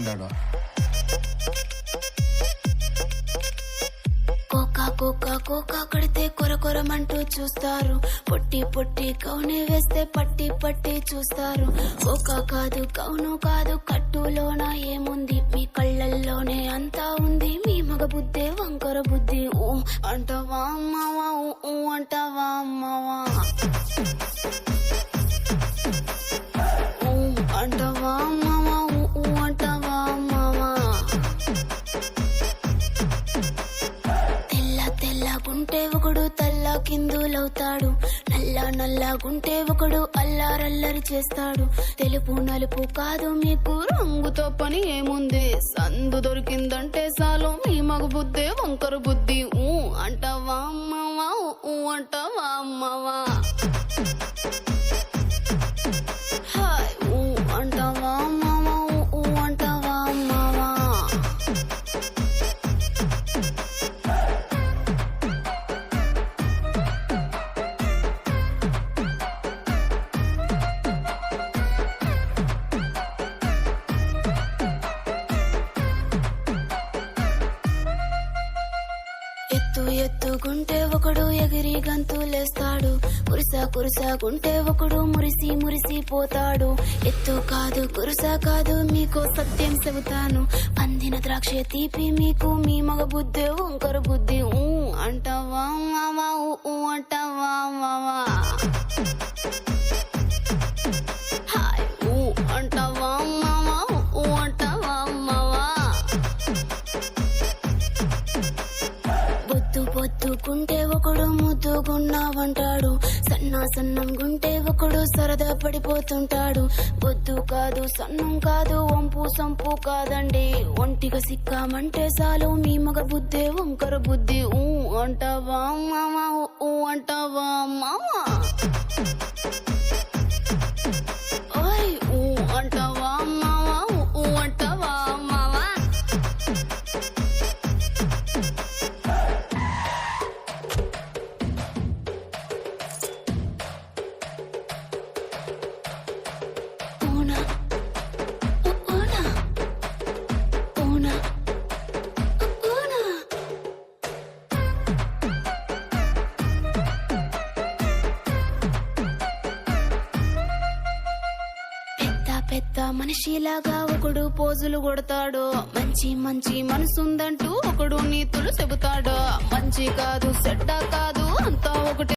ఉన్నాడు. కోకా కొడితే కొరకొరమంటూ చూస్తారు. పొట్టి పొట్టి కౌని వేస్తే పట్టి పట్టి చూస్తారు. కోకా కాదు కౌను కాదు కట్టులోన ఏముంది, మీ కళ్ళల్లోనే అంతా ఉంది. మీ మగ బుద్ధే వంకర బుద్ధి. ఊ అంటావా అమ్మావా, ఊ అంటావా అమ్మావా, ఊ అంటావా అమ్మావా, ఊ అంటావా అమ్మావా. తెల్లగుంటే ఒకడు తల్లా కిందులవుతాడు, నల్లగుంటే ఒకడు అల్లారల్లరి చేస్తాడు. తెలుపు నలుపు కాదు మీకు రంగుతో పని ఏముంది, సందు దొరికిందంటే చాలు మీ మగ బుద్ధే వంకర బుద్ధి. ఊ అంటావా అమ్మావా, ఊ అంటావా అమ్మావా, హాయ్ ఊ అంటావా అమ్మావా, ఊ అంటావా అమ్మావా. ఎత్తుగుంటే ఒకడు ఎగిరి గంతులేస్తాడు, కురుసాగుంటే ఒకడు మురిసి పోతాడు. ఎత్తు కాదు కురుసా కాదు మీకో సత్యం చెబుతాను, అందిన ద్రాక్ష తీపి మీకు మీ మగ బుద్ధే వంకర బుద్ధి. ఊ అంటావా మావా, ఊ అంటావా మావా, హాయ్ ఊ అంటావా మావా, ఊ అంటావా మావా. బొద్దుకుంటే ఒకడు ముద్దుగున్నావంటాడు, సన్నం గుంటే ఒకడు సరదా పడిపోతుంటాడు. బొద్దు కాదు సన్నం కాదు వంపు సంపు కాదండి, ఒంటిగా సిక్కామంటే చాలు మీ మగ బుద్ధే వంకర బుద్ధి. ఊ అంటావా మామా, ఊ అంటావా మామా, ఓయ్ ఊ అంటావా మామా, ఊ అంటావా మామా. పెద్ద మనిషిలాగా ఒకడు పోజులు కొడతాడు, మంచి మనసుందంటూ ఒకడు నీతులు చెబుతాడు. మంచి కాదు చెడ్డ కాదు అంతా ఒకటి.